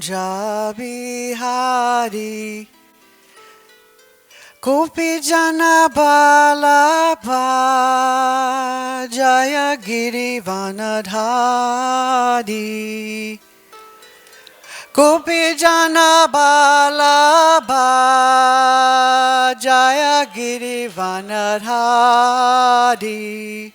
kunja bihari Gopi jana balabha Jaya Girivanadhari Gopi jana balabha Jaya Girivanadhari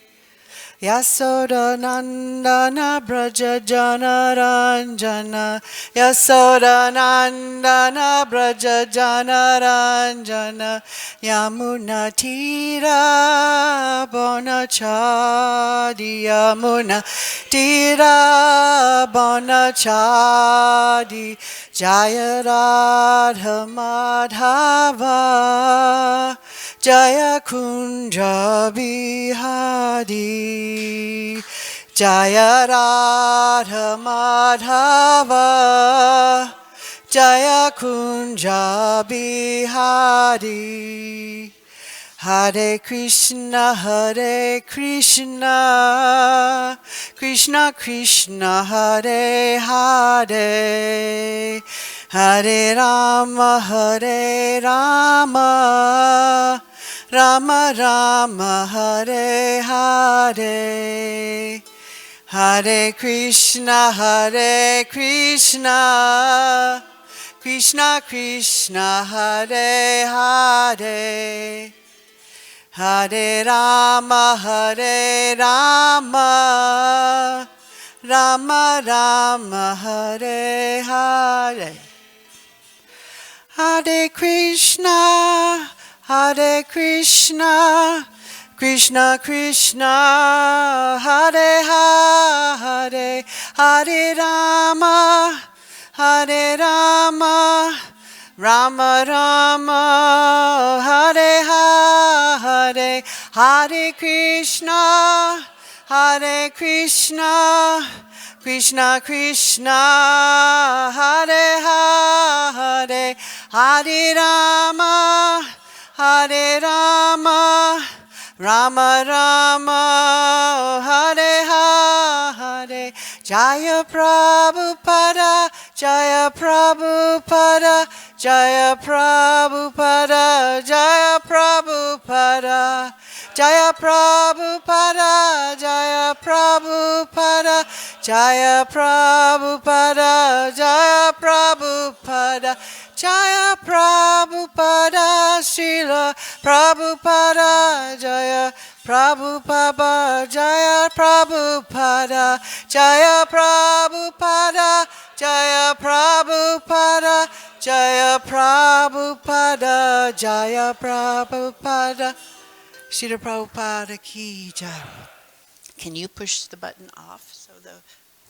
Yasoda Nandana Braja Jana Ranjana Yasoda Nandana Braja Jana Ranjana Yamuna Tira Bonachadi Yamuna Tira Bonachadi Jaya Radha Madhava Jaya Kunja Bihari Jaya Radha Madhava Jaya Kunja Bihari Hare Krishna Krishna Krishna Hare Hare Hare Rama Rama Rama Hare Hare Hare Krishna Krishna Krishna Hare Hare Hare Rama Rama Rama Hare Hare Hare Krishna Krishna Krishna Hare Hare Hare Rama Rama Rama Hare Hare Hare Krishna Krishna Krishna Hare Hare Hare Rama Rama Rama Hare Hare Jaya Prabhupada Jaya Prabhupada Jaya Prabhupada Jaya Prabhupada Jaya Prabhupada Jaya Prabhupada Jaya Prabhupada Jaya Prabhupada Jaya Prabhupada Srila Prabhupada Jaya Prabhupada Jaya Prabhupada Jaya Prabhupada Jaya Prabhupada Jaya Prabhupada Jaya Prabhupada Srila Prabhupada ki jai. Can you push the button off so the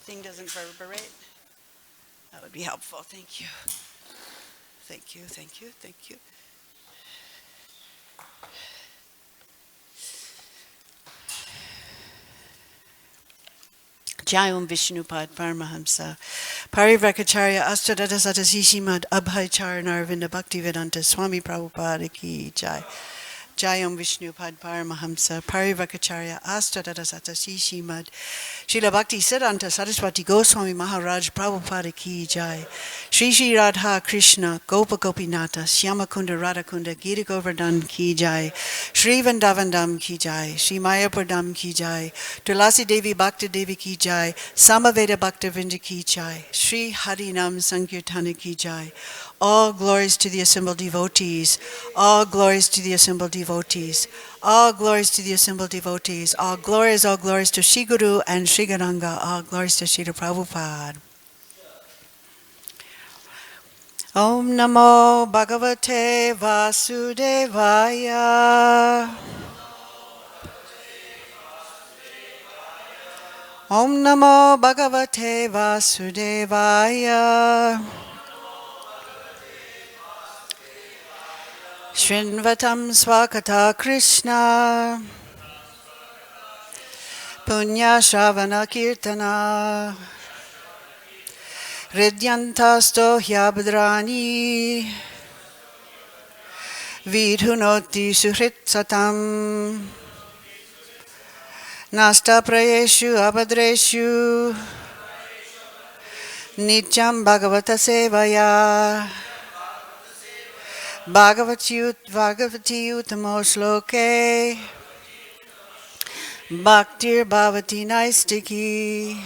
thing doesn't reverberate? That would be helpful. Thank you. Thank you. Jayam Vishnupad Paramahamsa Parivrakacharya Astadata Satasishimad Abhaychar Narvinda Bhaktivedanta Swami Prabhupada ki jai. Jayam Vishnupad Paramahamsa Parivrakacharya Astadata Satasishimad Srila Bhakti Siddhanta Saraswati Goswami Maharaj Prabhupada ki jai. Shri Shri Radha Krishna Gopa Gopinata Shyamakunda Radhakunda Gita Govardhan ki jai. Shri Vandavandam ki jai. Shri Mayapurdam ki jai. Tulasi Devi Bhakta Devi ki jai. Samaveda Bhakta Vrinda ki jai. Shri Harinam Sankirtana ki jai. All glories to the assembled devotees. All glories to the assembled devotees. All glories to the assembled devotees. All glories to Shri Guru and Shri Garanga. All glories to Srila Prabhupada. Om Namo Bhagavate Vasudevaya. Om Namo Bhagavate Vasudevaya. Shrinvatam Swakata Krishna Punya Shravana Kirtana Ridyantasto Hyabhadrani Vidhunoti Suhrit Satam Nasta Prayeshu Abhadreshu Nityam Bhagavata Sevaya Bhagavati Utamo Shloke Bhaktir Bhavati Naistiki.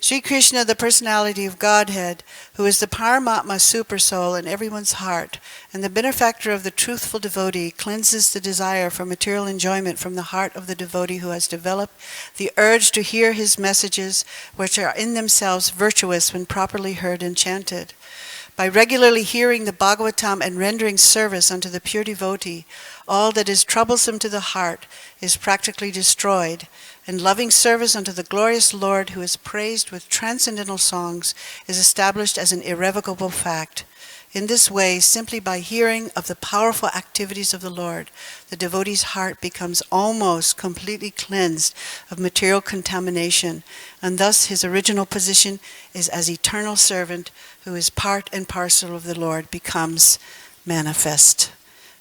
Sri Krishna, the personality of Godhead, who is the Paramatma Supersoul in everyone's heart, and the benefactor of the truthful devotee, cleanses the desire for material enjoyment from the heart of the devotee who has developed the urge to hear his messages, which are in themselves virtuous when properly heard and chanted. By regularly hearing the Bhagavatam and rendering service unto the pure devotee, all that is troublesome to the heart is practically destroyed, and loving service unto the glorious Lord, who is praised with transcendental songs, is established as an irrevocable fact. In this way, simply by hearing of the powerful activities of the Lord, the devotee's heart becomes almost completely cleansed of material contamination, and thus his original position is as eternal servant who is part and parcel of the Lord becomes manifest.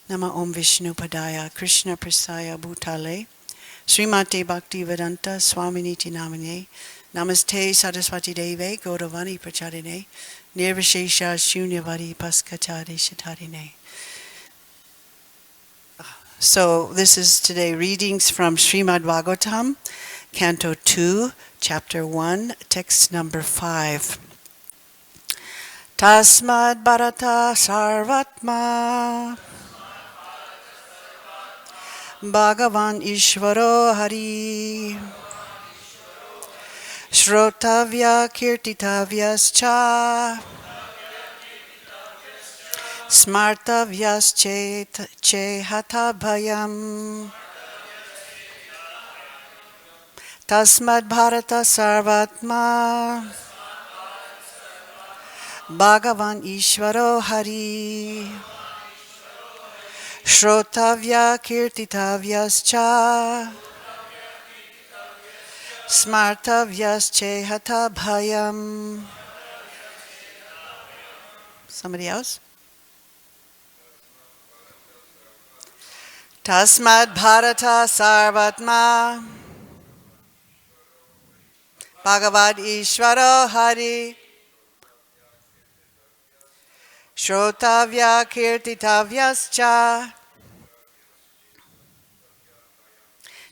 Nama Om Vishnu Padaya Krishna Prasaya Bhutale Srimate Bhaktivedanta Swaminiti Namine Namaste Saraswati Deve Gauravani Pracharine Nirvishesha Shunyavadi Paskachari Shatarine. So this is today readings from Srimad Bhagavatam, Canto 2, Chapter 1, Text number 5. Tasmad Bharata Sarvatma Bhagavan Ishvaro Hari Shrotavya Kirtitavyascha Smartavyasche Hata Bhayam Tasmad Bharata Sarvatma Bhagavan Ishvaro Hari Shrotavya Kirtitavyascha Smartavyasche Hata Bhayam. Somebody else? Tasmad Bharata Sarvatma Bhagavad Ishvaro Hari Shrotavya Kirtitavyascha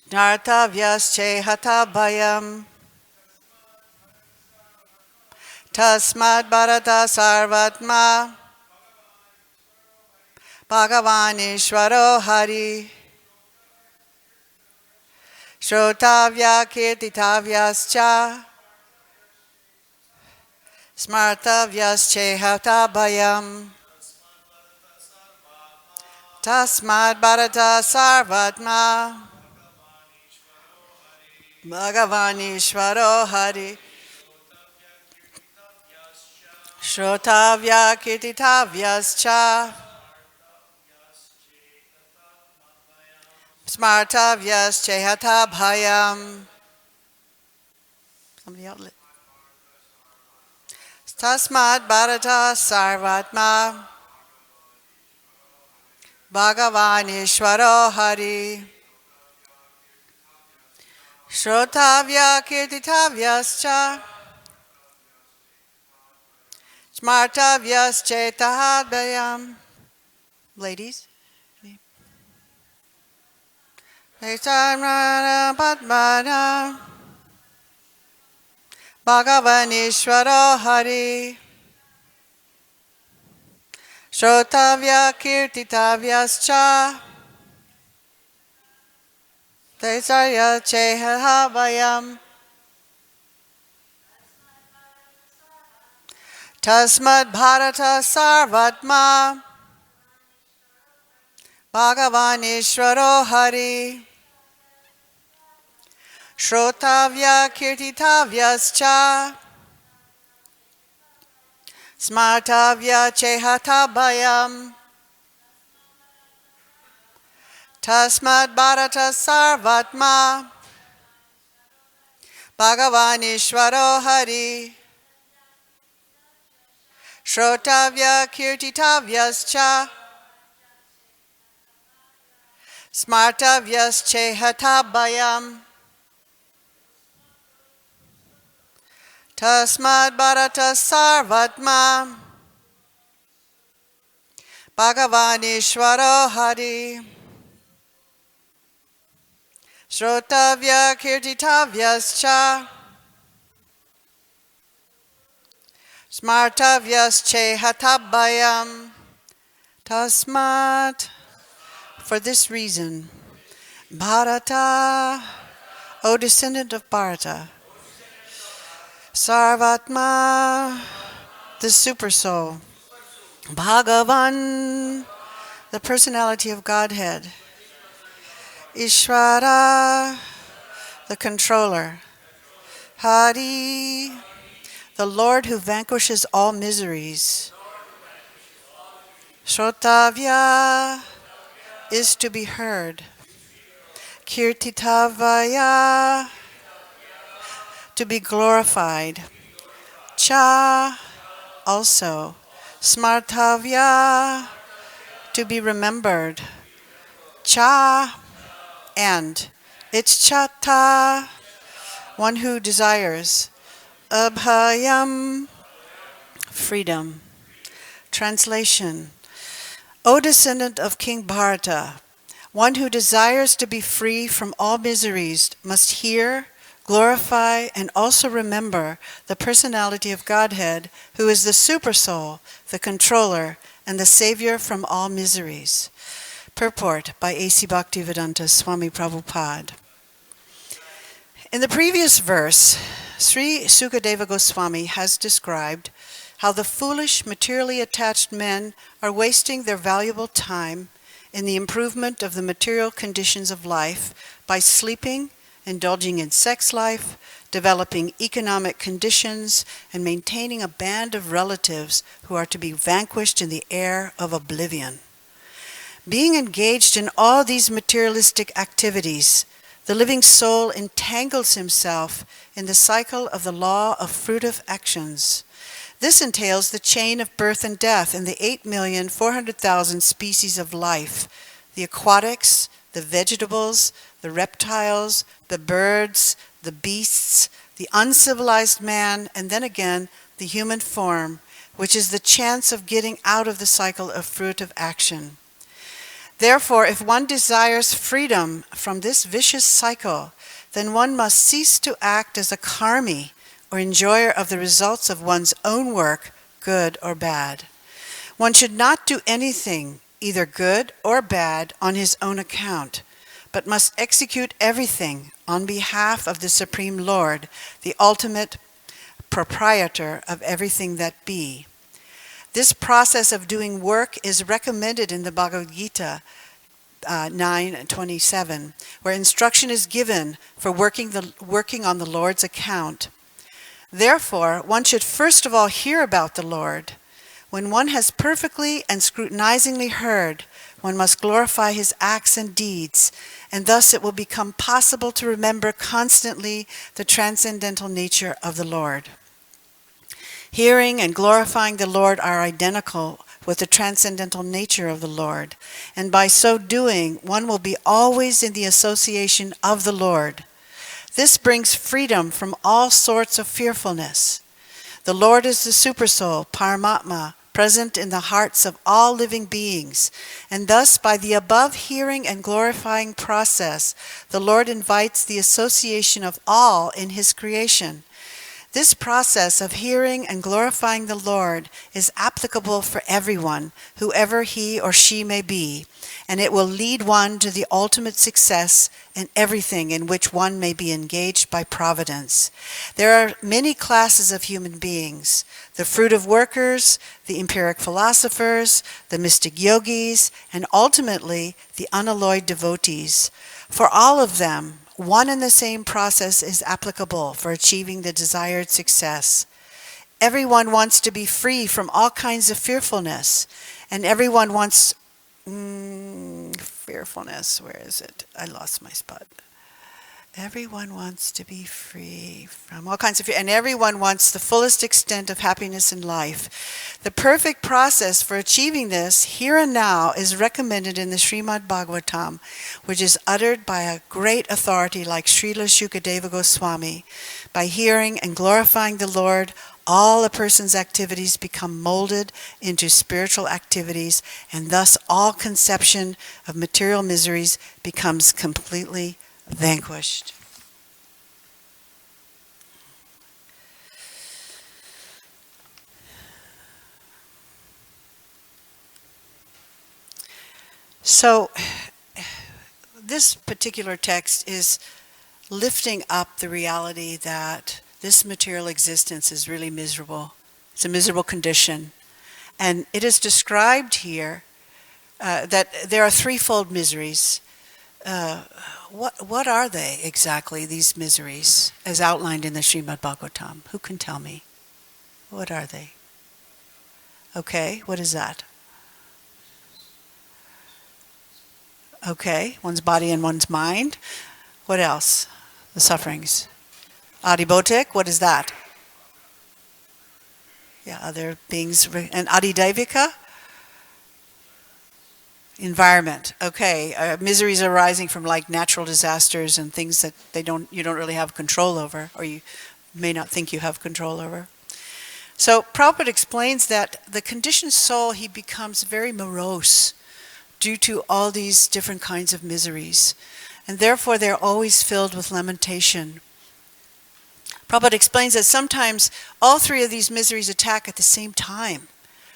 Nartavyasche Hata Bhayam. Tasmad Bharata Sarvatma Bhagavan Ishvaro Hari Shrotavya Kirtitavyascha Smartavyasche Hata Bhayam. Tasmad Bharata Sarvatma Bhagavan Ishvaro Hari Shrotavya Kirtitavyascha Smartavyasche Hata Bhayam. Somebody else. Tasmad Bharata Sarvatma Bhagavan Ishvaro Hari Shrotavya Kirtitavyascha Smartavyasche Hata Bhayam. Ladies. Padmana Bhagavan Ishvaro Hari Shrotavya Kirtitavyascha Tesaryache Hata Bhayam. Tasmad Bharata Sarvatma Bhagavan Ishvaro Hari Shrotavya Kirtitavyascha Smartavyache Hata Bhayam. Tasmad Bharata Sarvatma Bhagavan Ishvaro Hari Shrotavya Kirtitavyascha Smartavyasche Hata Bhayam. Tasmad Bharata Sarvatma Bhagavan Ishvaro Hari Shrotavya Kirtitavyascha Smartavyasche Hatabbayam Tasmat. For this reason, Bharata, O descendant of Bharata, Sarvatma, the Supersoul, Bhagavan, the personality of Godhead, Ishvara, the controller, Hari, the Lord who vanquishes all miseries, Shrotavya is to be heard, Kirtitavaya, to be glorified, Cha, also, Smartavya, to be remembered, Cha, and Ichchata, one who desires, Abhayam, freedom. Translation. O descendant of King Bharata, one who desires to be free from all miseries must hear, glorify, and also remember the personality of Godhead, who is the Supersoul, the controller, and the savior from all miseries. Purport by A.C. Bhaktivedanta Swami Prabhupada. In the previous verse, Sri Sukadeva Goswami has described how the foolish, materially attached men are wasting their valuable time in the improvement of the material conditions of life by sleeping, indulging in sex life, developing economic conditions, and maintaining a band of relatives who are to be vanquished in the air of oblivion. Being engaged in all these materialistic activities, the living soul entangles himself in the cycle of the law of fruitive actions. This entails the chain of birth and death in the 8,400,000 species of life, the aquatics, the vegetables, the reptiles, the birds, the beasts, the uncivilized man, and then again the human form, which is the chance of getting out of the cycle of fruitive action. Therefore, if one desires freedom from this vicious cycle, then one must cease to act as a karmi, or enjoyer of the results of one's own work, good or bad. One should not do anything, either good or bad, on his own account, but must execute everything on behalf of the Supreme Lord, the ultimate proprietor of everything that be. This process of doing work is recommended in the Bhagavad Gita 9:27, where instruction is given for working on the Lord's account. Therefore, one should first of all hear about the Lord. When one has perfectly and scrutinizingly heard, one must glorify his acts and deeds, and thus it will become possible to remember constantly the transcendental nature of the Lord. Hearing and glorifying the Lord are identical with the transcendental nature of the Lord, and by so doing, one will be always in the association of the Lord. This brings freedom from all sorts of fearfulness. The Lord is the Supersoul, Paramatma, present in the hearts of all living beings, and thus by the above hearing and glorifying process, the Lord invites the association of all in his creation. This process of hearing and glorifying the Lord is applicable for everyone, whoever he or she may be, and it will lead one to the ultimate success in everything in which one may be engaged by providence. There are many classes of human beings: the fruitive workers, the empiric philosophers, the mystic yogis, and ultimately the unalloyed devotees. For all of them, one and the same process is applicable for achieving the desired success. Everyone wants to be free from all kinds of fearfulness, and everyone wants fearfulness. Where is it? I lost my spot. Everyone wants to be free from all kinds of fear, and everyone wants the fullest extent of happiness in life. The perfect process for achieving this here and now is recommended in the Srimad Bhagavatam, which is uttered by a great authority like Srila Shukadeva Goswami. By hearing and glorifying the Lord, all a person's activities become molded into spiritual activities, and thus all conception of material miseries becomes completely vanquished. So, this particular text is lifting up the reality that this material existence is really miserable. It's a miserable condition. And it is described here that there are threefold miseries. What are they exactly, these miseries, as outlined in the Srimad Bhagavatam? Who can tell me? What are they? Okay, what is that? Okay, one's body and one's mind. What else? The sufferings. Adibhotik, what is that? Yeah, other beings. And adidevika? Environment. Okay, miseries arising from like natural disasters and things that you don't really have control over, or you may not think you have control over. So Prabhupada explains that the conditioned soul, he becomes very morose due to all these different kinds of miseries, and therefore they're always filled with lamentation. Prabhupada explains that sometimes all three of these miseries attack at the same time.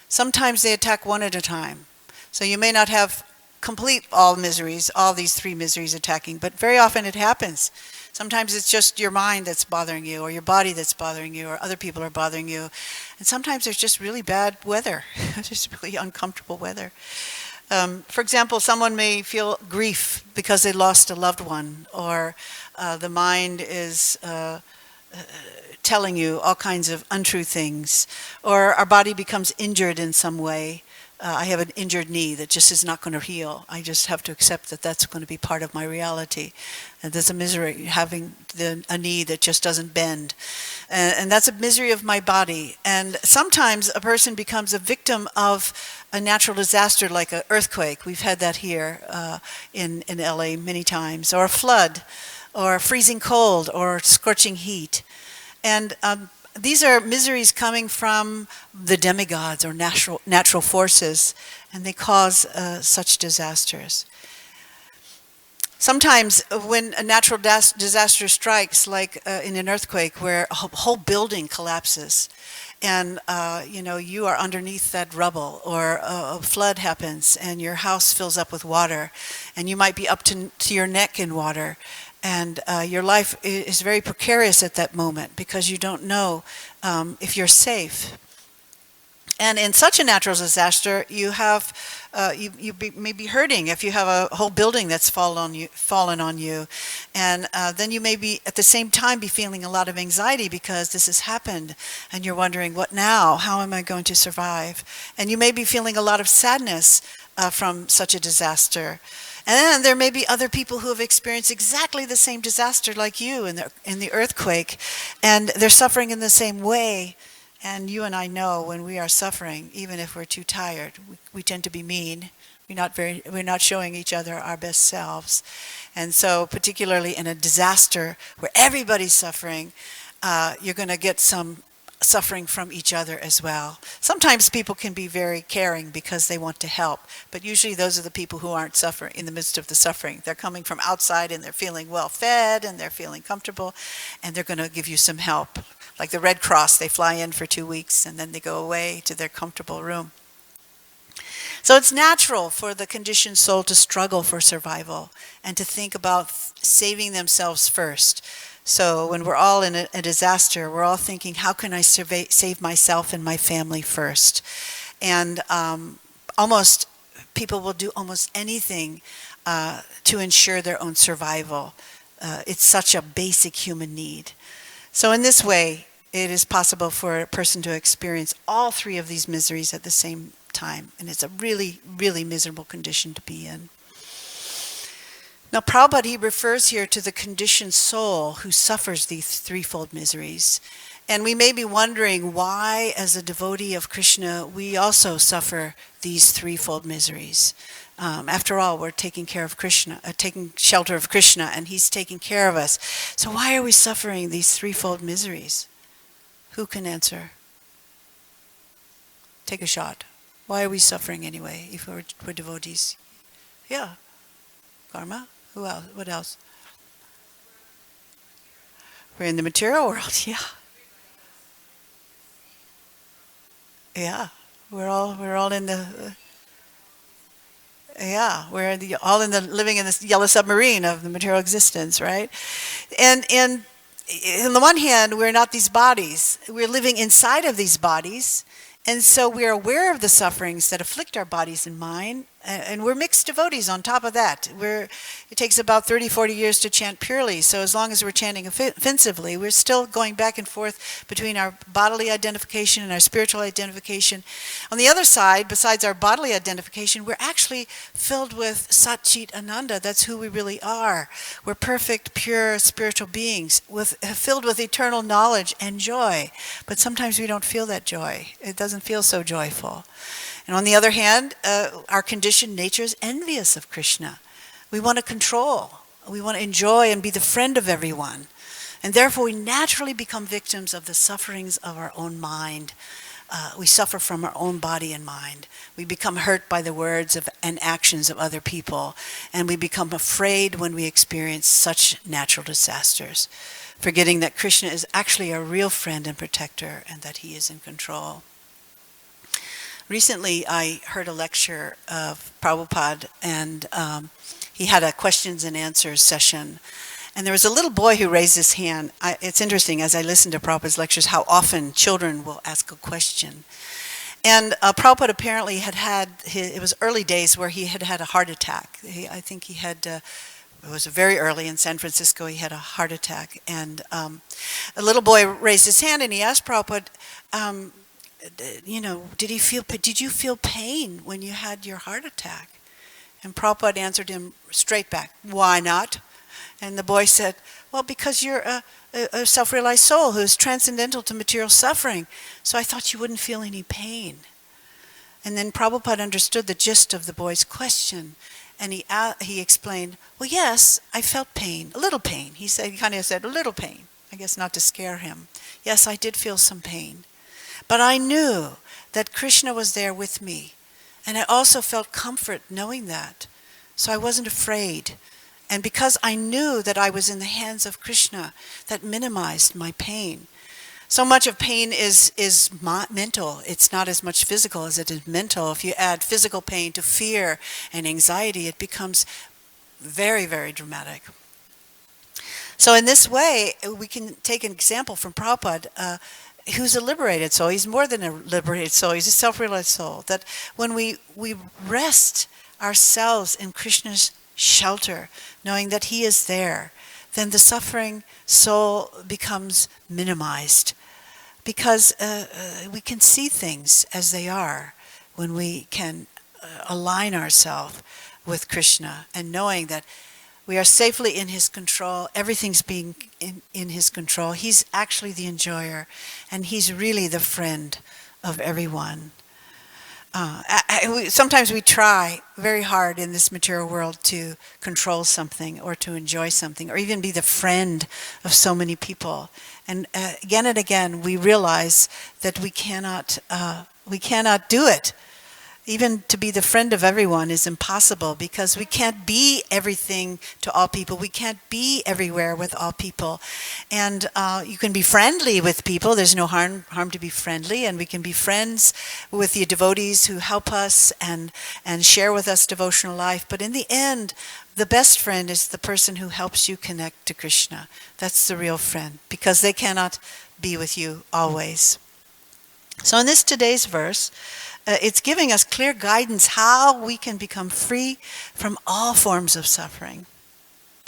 Sometimes they attack one at a time. So you may not have complete all miseries, all these three miseries attacking, but very often it happens. Sometimes it's just your mind that's bothering you, or your body that's bothering you, or other people are bothering you. And sometimes there's just really bad weather, just really uncomfortable weather. For example, someone may feel grief because they lost a loved one, or the mind is telling you all kinds of untrue things, or our body becomes injured in some way. I have an injured knee that just is not going to heal. I just have to accept that that's going to be part of my reality. And there's a misery having a knee that just doesn't bend. And that's a misery of my body. And sometimes a person becomes a victim of a natural disaster like an earthquake. We've had that here in LA many times. Or a flood, or freezing cold, or scorching heat. And these are miseries coming from the demigods or natural forces, and they cause such disasters. Sometimes when a natural disaster strikes, like in an earthquake where a whole building collapses, and you are underneath that rubble, or a flood happens and your house fills up with water, and you might be up to your neck in water, and your life is very precarious at that moment because you don't know if you're safe. And in such a natural disaster, you may be hurting if you have a whole building that's fallen on you, and then you may be at the same time be feeling a lot of anxiety because this has happened, and you're wondering, what now? How am I going to survive? And you may be feeling a lot of sadness from such a disaster. And then there may be other people who have experienced exactly the same disaster like you in the earthquake, and they're suffering in the same way. And you and I know when we are suffering, even if we're too tired, we tend to be mean. We're not showing each other our best selves. And so particularly in a disaster where everybody's suffering, you're going to get some suffering from each other as well. Sometimes people can be very caring because they want to help, but usually those are the people who aren't suffering in the midst of the suffering. They're coming from outside and they're feeling well fed and they're feeling comfortable, and they're going to give you some help. Like the Red Cross, they fly in for 2 weeks and then they go away to their comfortable room. So it's natural for the conditioned soul to struggle for survival and to think about saving themselves first. So when we're all in a disaster, we're all thinking, how can I save myself and my family first? And people will do almost anything to ensure their own survival. It's such a basic human need. So in this way, it is possible for a person to experience all three of these miseries at the same time. And it's a really, really miserable condition to be in. Now, Prabhupada, he refers here to the conditioned soul who suffers these threefold miseries. And we may be wondering why, as a devotee of Krishna, we also suffer these threefold miseries. After all, we're taking care of Krishna, taking shelter of Krishna, and he's taking care of us. So why are we suffering these threefold miseries? Who can answer? Take a shot. Why are we suffering anyway, if we're devotees? Yeah. Karma? Who else? What else? We're in the material world, yeah. Yeah. We're all in the we're all living in this yellow submarine of the material existence, right? And on the one hand, we're not these bodies. We're living inside of these bodies. And so we're aware of the sufferings that afflict our bodies and mind, and we're mixed devotees on top of that. It takes about 30, 40 years to chant purely, so as long as we're chanting offensively, we're still going back and forth between our bodily identification and our spiritual identification. On the other side, besides our bodily identification, we're actually filled with Sat Chit Ananda. That's who we really are. We're perfect, pure spiritual beings filled with eternal knowledge and joy. But sometimes we don't feel that joy. It doesn't feel so joyful. And on the other hand, our conditioned nature is envious of Krishna. We want to control. We want to enjoy and be the friend of everyone. And therefore we naturally become victims of the sufferings of our own mind. We suffer from our own body and mind. We become hurt by the words and actions of other people. And we become afraid when we experience such natural disasters, forgetting that Krishna is actually a real friend and protector and that he is in control. Recently, I heard a lecture of Prabhupada, and he had a questions and answers session. And there was a little boy who raised his hand. It's interesting, as I listen to Prabhupada's lectures, how often children will ask a question. And Prabhupada apparently it was early days where he had a heart attack. I think he had, it was very early in San Francisco, he had a heart attack. And a little boy raised his hand and he asked Prabhupada, did you feel pain when you had your heart attack? And Prabhupada answered him straight back, why not? And the boy said, well, because you're a self-realized soul who is transcendental to material suffering, so I thought you wouldn't feel any pain. And then Prabhupada understood the gist of the boy's question, and he explained, well, yes, I felt pain, a little pain. He kind of said, a little pain, I guess not to scare him. Yes, I did feel some pain. But I knew that Krishna was there with me. And I also felt comfort knowing that. So I wasn't afraid. And because I knew that I was in the hands of Krishna, that minimized my pain. So much of pain is mental. It's not as much physical as it is mental. If you add physical pain to fear and anxiety, it becomes very, very dramatic. So in this way, we can take an example from Prabhupada, who's a liberated soul. He's more than a liberated soul. He's a self-realized soul. That when we rest ourselves in Krishna's shelter, knowing that he is there, then the suffering soul becomes minimized. Because we can see things as they are when we can align ourselves with Krishna and knowing that we are safely in his control. Everything's being in his control. He's actually the enjoyer, and he's really the friend of everyone. Sometimes we try very hard in this material world to control something or to enjoy something or even be the friend of so many people. And again and again we realize that we cannot do it. Even to be the friend of everyone is impossible because we can't be everything to all people. We can't be everywhere with all people. And you can be friendly with people. There's no harm to be friendly. And we can be friends with the devotees who help us and share with us devotional life. But in the end, the best friend is the person who helps you connect to Krishna. That's the real friend because they cannot be with you always. So in today's verse, it's giving us clear guidance how we can become free from all forms of suffering.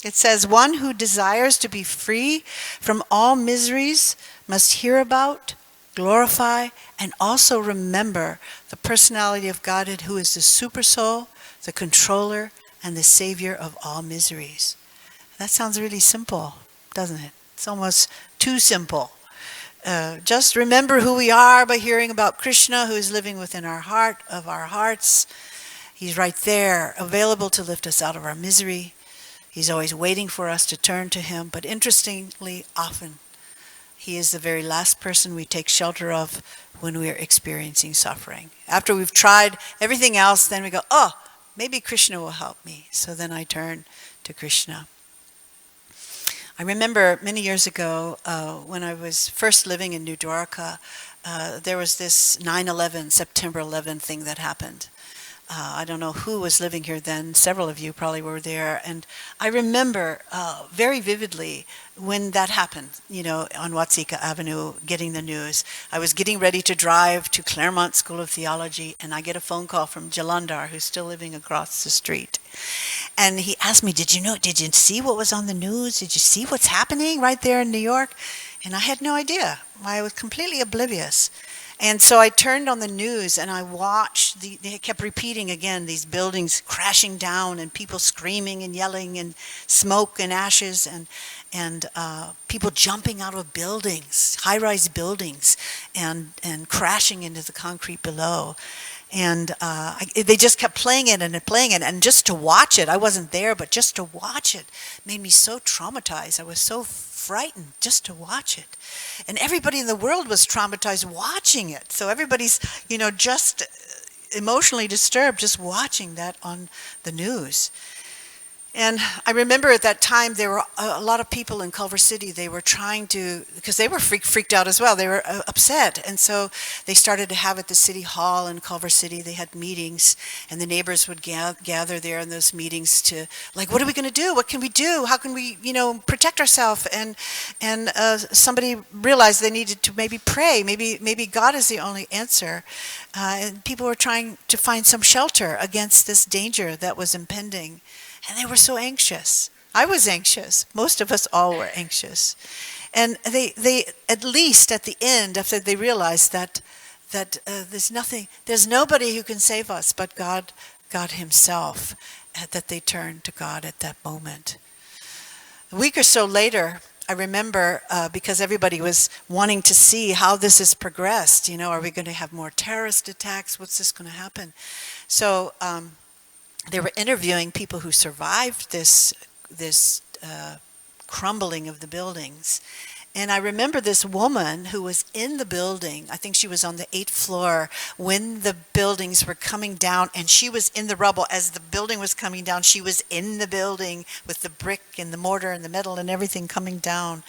It says, one who desires to be free from all miseries must hear about, glorify, and also remember the personality of Godhead who is the super soul, the controller, and the savior of all miseries. That sounds really simple, doesn't it? It's almost too simple. Just remember who we are by hearing about Krishna, who is living within our heart of our hearts. He's right there, available to lift us out of our misery. He's always waiting for us to turn to him. But interestingly, often, he is the very last person we take shelter of when we are experiencing suffering. After we've tried everything else, then we go, oh, maybe Krishna will help me. So then I turn to Krishna. I remember many years ago when I was first living in New Dwarka, there was this 9/11, September 11 thing that happened. I don't know who was living here then. Several of you probably were there. And I remember very vividly when that happened, on Watsika Avenue, getting the news. I was getting ready to drive to Claremont School of Theology, and I get a phone call from Jalandhar, who's still living across the street. And he asked me, did you see what was on the news? Did you see what's happening right there in New York? And I had no idea. I was completely oblivious. And so I turned on the news and I watched, they kept repeating again, these buildings crashing down and people screaming and yelling and smoke and ashes and people jumping out of buildings, high-rise buildings, and crashing into the concrete below. And they just kept playing it and playing it. And just to watch it, I wasn't there, but just to watch it made me so traumatized. I was so frightened just to watch it. And everybody in the world was traumatized watching it. So everybody's, just emotionally disturbed just watching that on the news. And I remember at that time there were a lot of people in Culver City. They were trying to, because they were freaked out as well. They were upset. And so they started to have at the city hall in Culver City, they had meetings, and the neighbors would gather there in those meetings to, like, what are we going to do? What can we do? How can we, protect ourselves? And somebody realized they needed to maybe pray. Maybe God is the only answer. And people were trying to find some shelter against this danger that was impending. And they were so anxious. I was anxious. Most of us all were anxious. And they at least at the end, after they realized that there's nobody who can save us but God himself, that they turned to God at that moment. A week or so later, I remember, because everybody was wanting to see how this has progressed, are we going to have more terrorist attacks? What's this going to happen? So, they were interviewing people who survived this crumbling of the buildings. And I remember this woman who was in the building, I think she was on the 8th floor, when the buildings were coming down, and she was in the rubble. As the building was coming down, she was in the building with the brick and the mortar and the metal and everything coming down.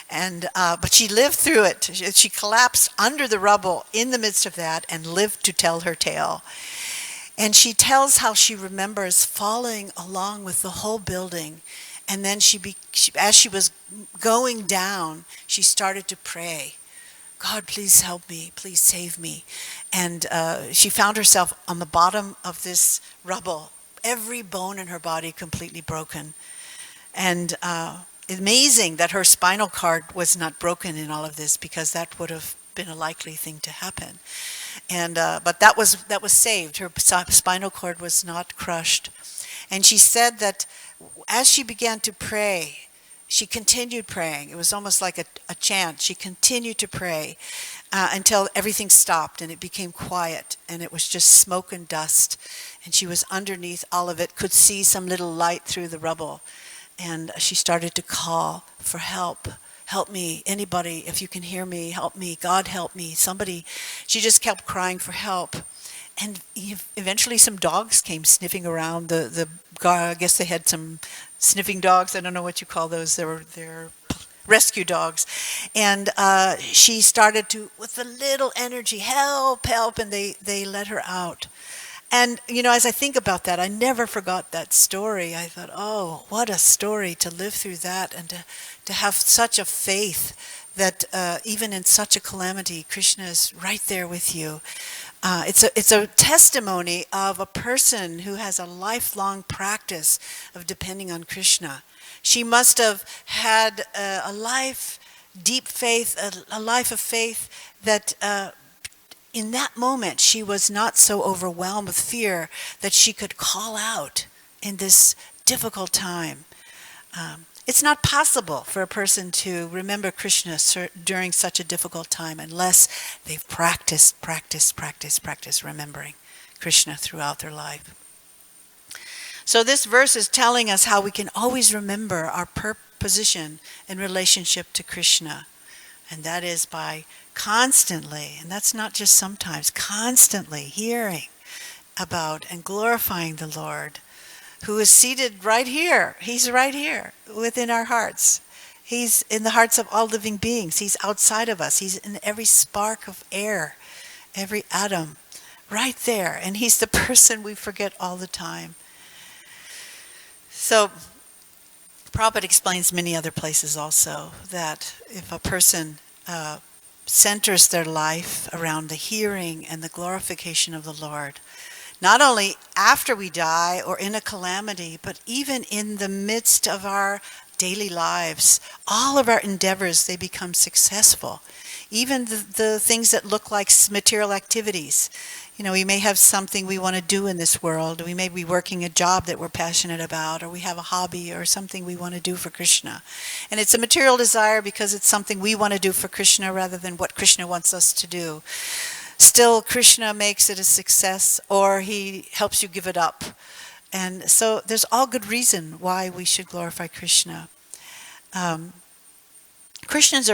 And but she lived through it. She collapsed under the rubble in the midst of that and lived to tell her tale. And she tells how she remembers falling along with the whole building. And then as she was going down, she started to pray, God, please help me, please save me. And she found herself on the bottom of this rubble, every bone in her body completely broken. And amazing that her spinal cord was not broken in all of this, because that would have been a likely thing to happen. And but that was saved. Her spinal cord was not crushed. And she said that as she began to pray, she continued praying. It was almost like a chant. She continued to pray until everything stopped and it became quiet, and it was just smoke and dust. And she was underneath all of it, could see some little light through the rubble. And she started to call for help. Help me, anybody, if you can hear me, help me, God help me, somebody. She just kept crying for help. And eventually some dogs came sniffing around. I guess they had some sniffing dogs, I don't know what you call those, they're rescue dogs. And she started to, with a little energy, help, and they let her out. And, as I think about that, I never forgot that story. I thought, oh, what a story to live through that, and to have such a faith that even in such a calamity, Krishna is right there with you. It's a testimony of a person who has a lifelong practice of depending on Krishna. She must have had a deep faith, a life of faith that in that moment she was not so overwhelmed with fear that she could call out in this difficult time. It's not possible for a person to remember Krishna during such a difficult time unless they've practiced remembering Krishna throughout their life. So this verse is telling us how we can always remember our position in relationship to Krishna. And that is by constantly, and that's not just sometimes, constantly hearing about and glorifying the Lord, who is seated right here. He's right here within our hearts. He's in the hearts of all living beings. He's outside of us. He's in every spark of air, every atom, right there. And he's the person we forget all the time. So Prabhupada explains many other places also that if a person centers their life around the hearing and the glorification of the Lord, not only after we die or in a calamity, but even in the midst of our daily lives, all of our endeavors, they become successful. Even the things that look like material activities. You know, we may have something we want to do in this world. We may be working a job that we're passionate about, or we have a hobby or something we want to do for Krishna. And it's a material desire because it's something we want to do for Krishna rather than what Krishna wants us to do. Still, Krishna makes it a success, or he helps you give it up. And so there's all good reason why we should glorify Krishna. Christians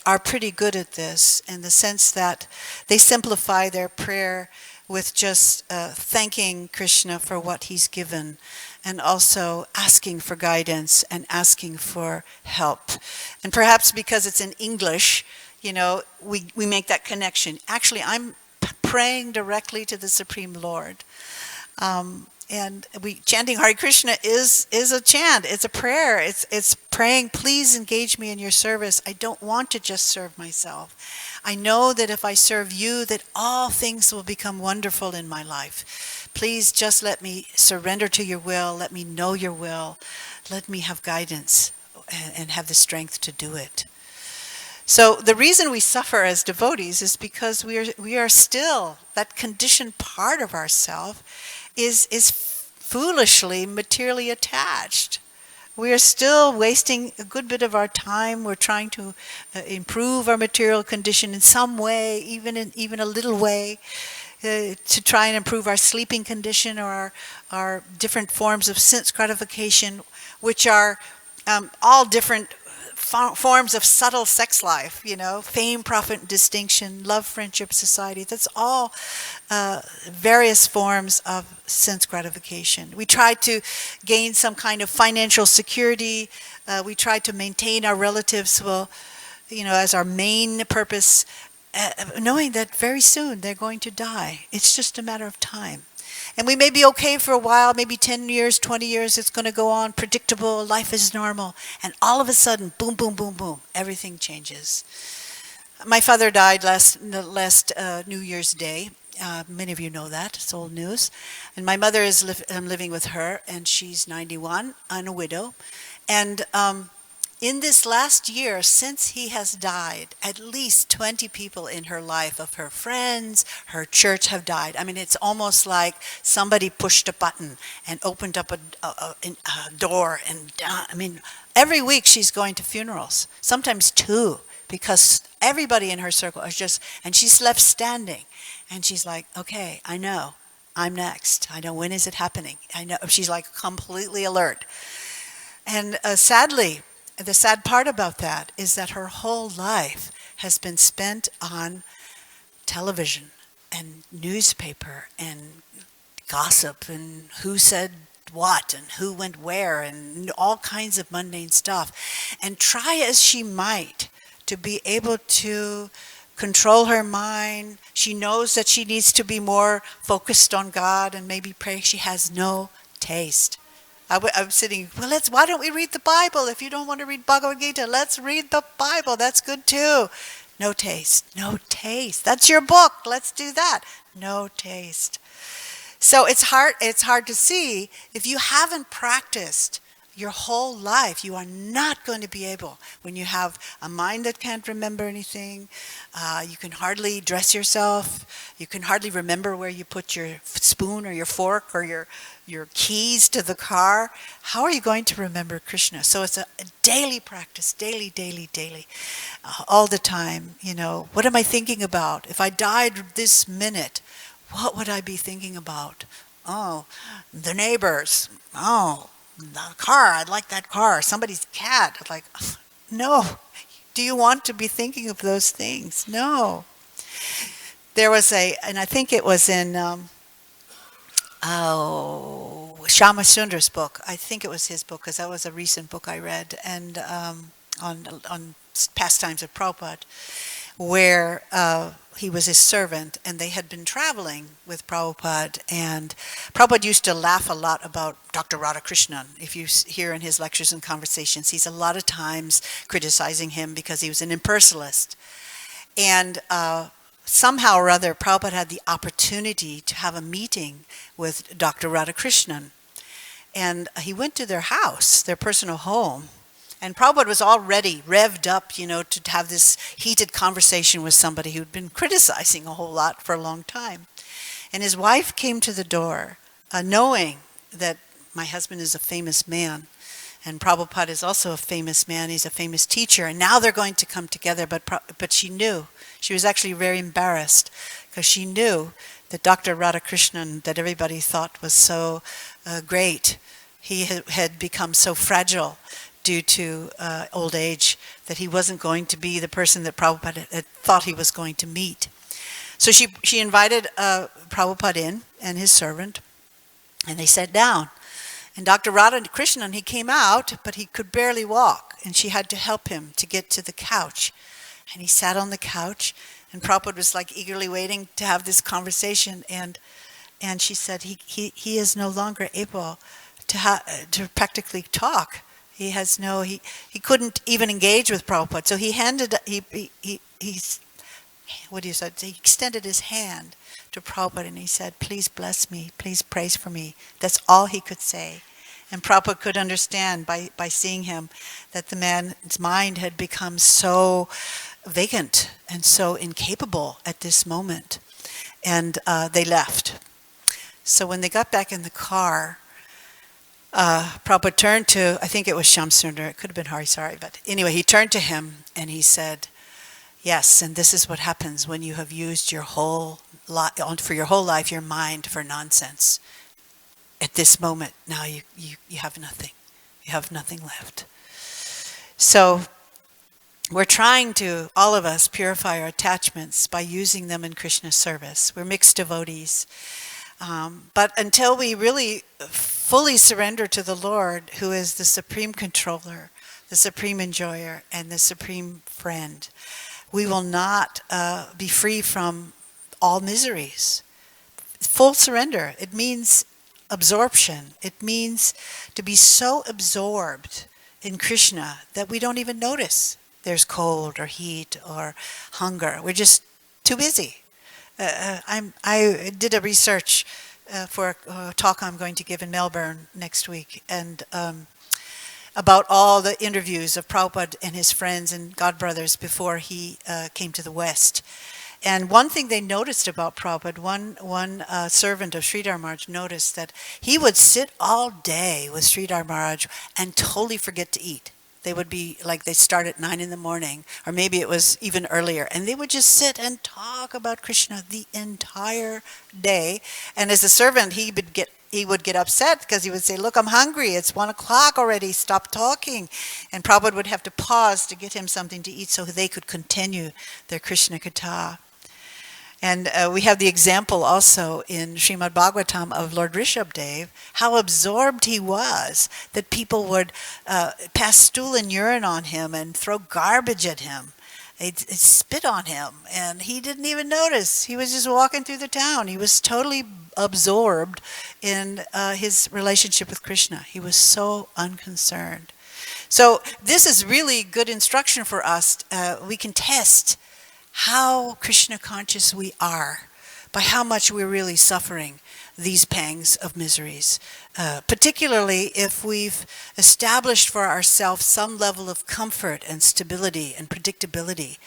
are pretty good at this in the sense that they simplify their prayer with just thanking Krishna for what he's given, and also asking for guidance and asking for help. And perhaps because it's in English, you know, we make that connection. Actually, I'm praying directly to the Supreme Lord. And chanting Hare Krishna is a chant. It's a prayer. It's praying, please engage me in your service. I don't want to just serve myself. I know that if I serve you, that all things will become wonderful in my life. Please just let me surrender to your will. Let me know your will. Let me have guidance and have the strength to do it. So the reason we suffer as devotees is because we are still, that conditioned part of ourself is foolishly materially attached. We are still wasting a good bit of our time. We're trying to improve our material condition in some way, even a little way, to try and improve our sleeping condition or our different forms of sense gratification, which are all different forms of subtle sex life, you know, fame, profit, distinction, love, friendship, society. That's all various forms of sense gratification. We try to gain some kind of financial security. We try to maintain our relatives, well, you know, as our main purpose, knowing that very soon they're going to die. It's just a matter of time. And we may be okay for a while, maybe 10 years, 20 years, it's going to go on, predictable, life is normal. And all of a sudden, boom, boom, boom, boom, everything changes. My father died last New Year's Day. Many of you know that, it's old news. And my mother I'm living with her, and she's 91, and a widow. And in this last year, since he has died, at least 20 people in her life, of her friends, her church, have died. I mean, it's almost like somebody pushed a button and opened up a door. And I mean, every week she's going to funerals, sometimes 2, because everybody in her circle is just, and she's left standing. And she's like, okay, I know, I'm next. I know, when is it happening? I know, she's like completely alert. And sadly, the sad part about that is that her whole life has been spent on television and newspaper and gossip and who said what and who went where and all kinds of mundane stuff. And try as she might to be able to control her mind, she knows that she needs to be more focused on God and maybe pray. She has no taste. I'm sitting, well, why don't we read the Bible? If you don't want to read Bhagavad Gita, let's read the Bible. That's good too. No taste. No taste. That's your book. Let's do that. No taste. So it's hard to see. If you haven't practiced your whole life, you are not going to be able. When you have a mind that can't remember anything, you can hardly dress yourself, You can hardly remember where you put your spoon or your fork or your keys to the car. How are you going to remember Krishna? So it's a daily practice, daily, all the time. What am I thinking about? If I died this minute, what would I be thinking about? Oh, the neighbors. Oh, the car. I like that car. Somebody's cat. Like, no. Do you want to be thinking of those things? No. There was and I think it was in Shama Sundar's book. I think it was his book, because that was a recent book I read, and on pastimes of Prabhupada, where he was his servant, and they had been traveling with Prabhupada, and Prabhupada used to laugh a lot about Dr. Radhakrishnan. If you hear in his lectures and conversations, he's a lot of times criticizing him because he was an impersonalist. And somehow or other, Prabhupada had the opportunity to have a meeting with Dr. Radhakrishnan. And he went to their house, their personal home. And Prabhupada was already revved up, to have this heated conversation with somebody who'd been criticizing a whole lot for a long time. And his wife came to the door, knowing that my husband is a famous man. And Prabhupada is also a famous man. He's a famous teacher. And now they're going to come together. But she knew. She was actually very embarrassed, because she knew that Dr. Radhakrishnan, that everybody thought was so great, he had become so fragile due to old age, that he wasn't going to be the person that Prabhupada had thought he was going to meet. So she invited Prabhupada in and his servant, and they sat down. And Dr. Radhakrishnan, he came out, but he could barely walk, and she had to help him to get to the couch. And he sat on the couch, and Prabhupada was like eagerly waiting to have this conversation. And she said he is no longer able to practically talk. He couldn't even engage with Prabhupada. So he extended his hand to Prabhupada, and he said, "Please bless me, please praise for me." That's all he could say. And Prabhupada could understand by seeing him that the man's mind had become so vacant and so incapable at this moment. And they left. So when they got back in the car, Prabhupada turned to, I think it was Shamsundar, it could have been Harisari, but anyway, he turned to him and he said, "Yes, and this is what happens when you have used your whole for your whole life, your mind for nonsense. At this moment, now you have nothing. You have nothing left." So we're trying to, all of us, purify our attachments by using them in Krishna's service. We're mixed devotees. But until we really fully surrender to the Lord, who is the supreme controller, the supreme enjoyer, and the supreme friend, we will not be free from all miseries. Full surrender, it means absorption. It means to be so absorbed in Krishna that we don't even notice there's cold or heat or hunger. We're just too busy. I did a research for a talk I'm going to give in Melbourne next week, and about all the interviews of Prabhupada and his friends and godbrothers before he came to the West. And one thing they noticed about Prabhupada, one servant of Sridhar Maharaj noticed that he would sit all day with Sridhar Maharaj and totally forget to eat. They would be like, they start at 9 in the morning, or maybe it was even earlier, and they would just sit and talk about Krishna the entire day. And as a servant, he would get upset because he would say, "Look, I'm hungry. It's 1 o'clock already. Stop talking." And Prabhupada would have to pause to get him something to eat so they could continue their Krishna Katha. And we have the example also in Srimad Bhagavatam of Lord Rishabhdev, how absorbed he was that people would pass stool and urine on him and throw garbage at him. They'd spit on him, and he didn't even notice. He was just walking through the town. He was totally absorbed in his relationship with Krishna. He was so unconcerned. So this is really good instruction for us. We can test how Krishna conscious we are by how much we're really suffering these pangs of miseries, particularly if we've established for ourselves some level of comfort and stability and predictability.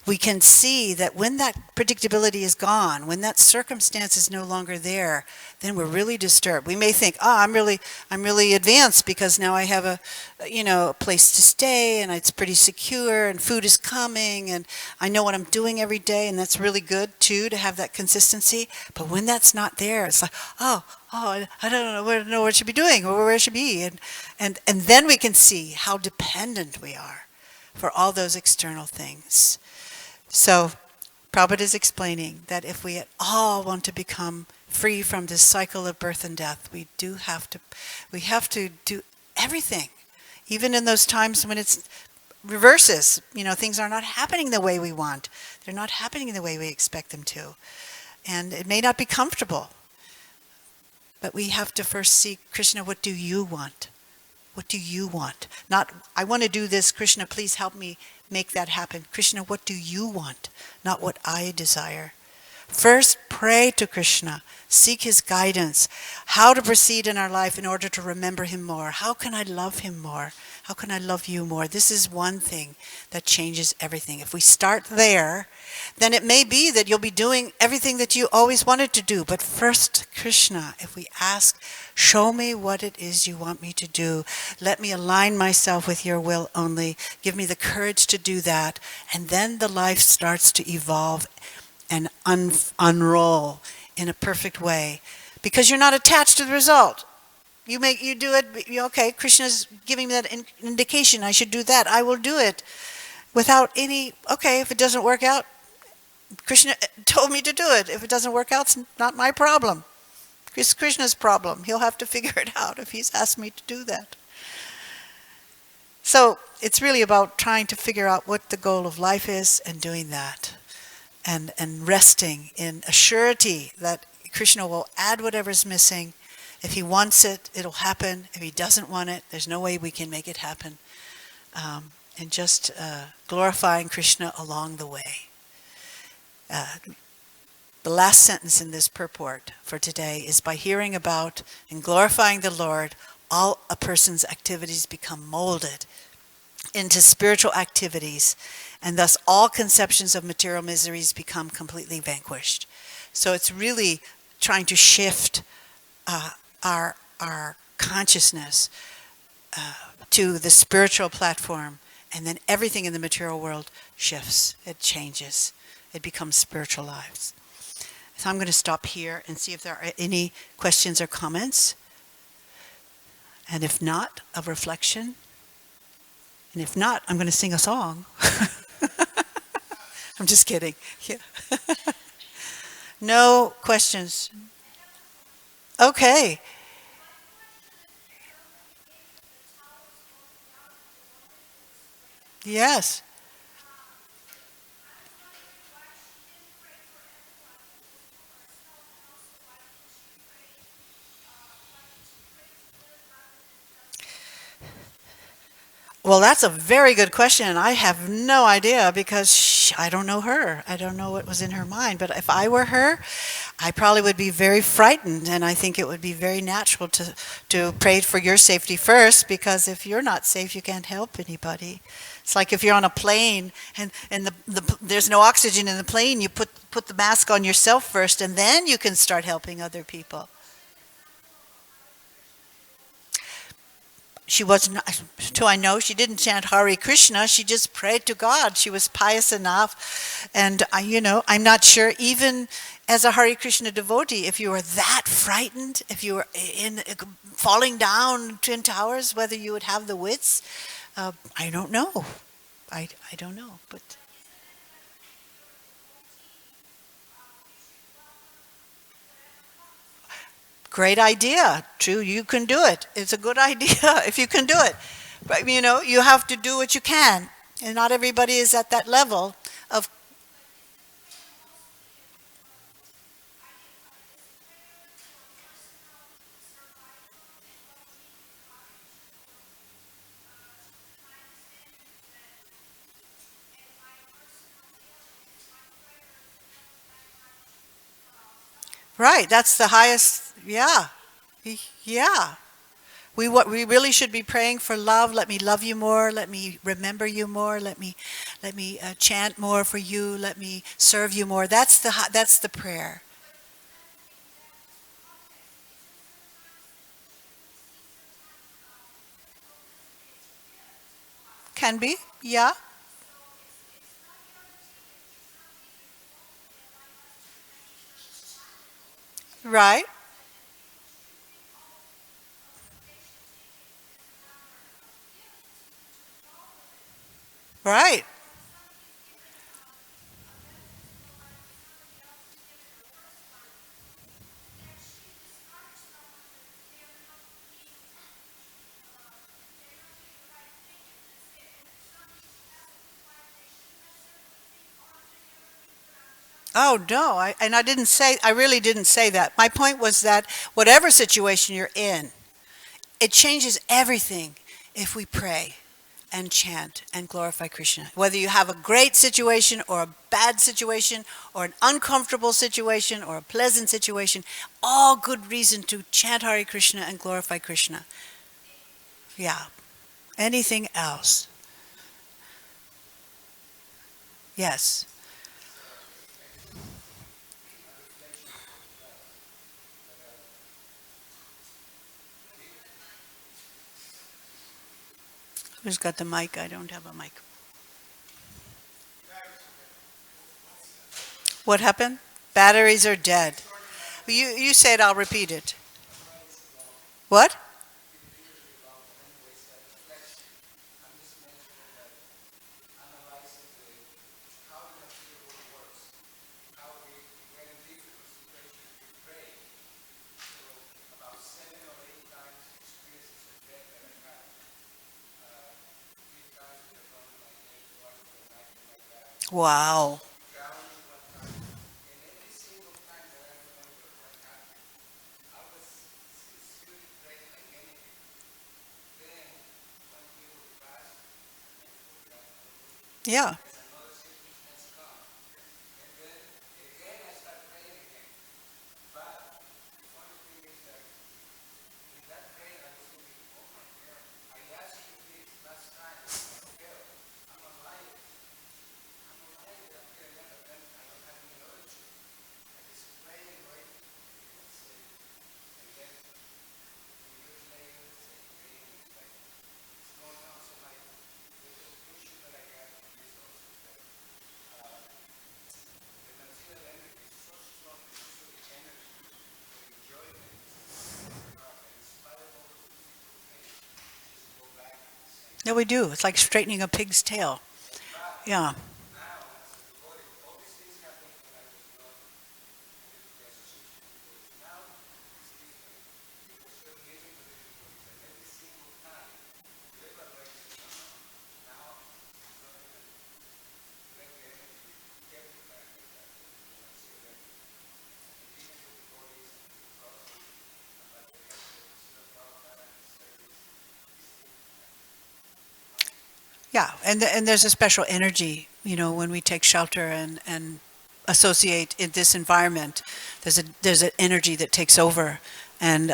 we can see that when that predictability is gone, when that circumstance is no longer there, then we're really disturbed. We may think, oh, I'm really advanced because now I have a place to stay and it's pretty secure and food is coming and I know what I'm doing every day, and that's really good too to have that consistency. But when that's not there, it's like, oh, I don't know what I should be doing or where I should be, and then we can see how dependent we are for all those external things. So Prabhupada is explaining that if we at all want to become free from this cycle of birth and death, we have to do everything, even in those times when it's reverses. Things are not happening the way we want. They're not happening the way we expect them to. And it may not be comfortable, but we have to first seek, Krishna, what do you want? What do you want? Not, I want to do this, Krishna, please help me make that happen. Krishna, what do you want? Not what I desire. First, pray to Krishna. Seek his guidance. How to proceed in our life in order to remember him more. How can I love him more? How can I love you more? This is one thing that changes everything. If we start there, then it may be that you'll be doing everything that you always wanted to do. But first, Krishna, if we ask, show me what it is you want me to do. Let me align myself with your will only. Give me the courage to do that. And then the life starts to evolve and unroll in a perfect way. Because you're not attached to the result. You do it, okay, Krishna's giving me that indication, I should do that, I will do it. Without any, okay, if it doesn't work out, Krishna told me to do it. If it doesn't work out, it's not my problem. It's Krishna's problem. He'll have to figure it out if he's asked me to do that. So it's really about trying to figure out what the goal of life is and doing that. And resting in a surety that Krishna will add whatever's missing. If he wants it, it'll happen. If he doesn't want it, there's no way we can make it happen. And just glorifying Krishna along the way. The last sentence in this purport for today is, by hearing about and glorifying the Lord, all a person's activities become molded into spiritual activities, and thus all conceptions of material miseries become completely vanquished. So it's really trying to shift our consciousness to the spiritual platform, and then everything in the material world shifts. It changes. It becomes spiritual lives. So I'm going to stop here and see if there are any questions or comments. And if not, a reflection. And if not, I'm going to sing a song. I'm just kidding. Yeah. No questions. Okay. Yes. Well, that's a very good question, and I have no idea because I don't know her. I don't know what was in her mind. But if I were her, I probably would be very frightened, and I think it would be very natural to pray for your safety first, because if you're not safe, you can't help anybody. It's like if you're on a plane and there's no oxygen in the plane, you put the mask on yourself first, and then you can start helping other people. She was not, till I know, she didn't chant Hare Krishna. She just prayed to God. She was pious enough, and I'm not sure, even as a Hare Krishna devotee, if you were that frightened, if you were falling down Twin Towers, whether you would have the wits. I don't know. I don't know, but. Great idea. True, you can do it. It's a good idea if you can do it. But you have to do what you can. And not everybody is at that level of. Right, that's the highest, yeah. Yeah. We really should be praying for love. Let me love you more. Let me remember you more. Let me chant more for you. Let me serve you more. That's the prayer. Can be. Yeah. Right. Right. Oh no, I didn't say, I really didn't say that. My point was that whatever situation you're in, it changes everything if we pray and chant and glorify Krishna. Whether you have a great situation or a bad situation or an uncomfortable situation or a pleasant situation, all good reason to chant Hare Krishna and glorify Krishna. Yeah. Anything else? Yes. Who's got the mic? I don't have a mic. What happened? Batteries are dead. You say it, I'll repeat it. What? Wow. Yeah. No, we do. It's like straightening a pig's tail. Yeah. Yeah, and there's a special energy, when we take shelter and associate in this environment. There's an energy that takes over, and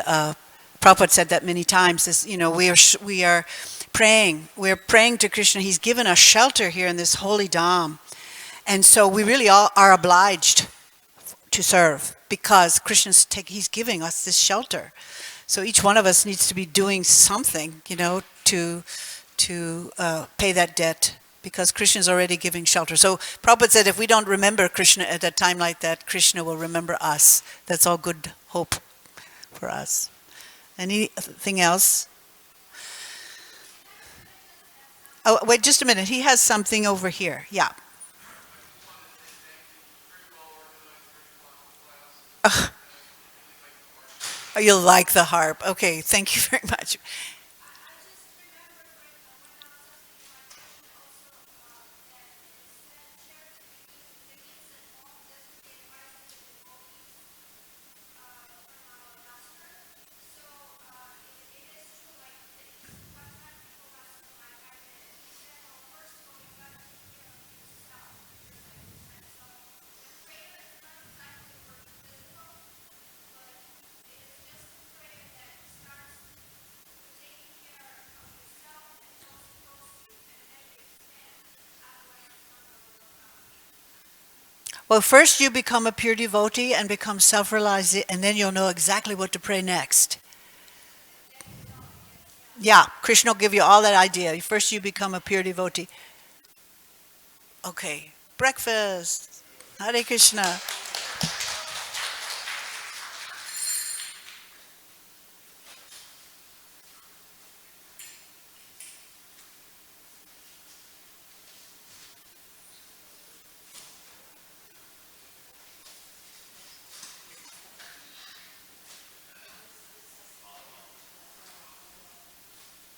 Prabhupada said that many times. This, we are praying. We're praying to Krishna. He's given us shelter here in this holy dham, and so we really all are obliged to serve because he's giving us this shelter. So each one of us needs to be doing something, to pay that debt because Krishna is already giving shelter. So Prabhupada said if we don't remember Krishna at a time like that, Krishna will remember us. That's all good hope for us. Anything else? Oh, wait just a minute. He has something over here. Yeah. Ugh, you'll like the harp. Okay, thank you very much. Well, first you become a pure devotee and become self-realized, and then you'll know exactly what to pray next. Yeah, Krishna will give you all that idea. First you become a pure devotee. Okay, breakfast. Hare Krishna.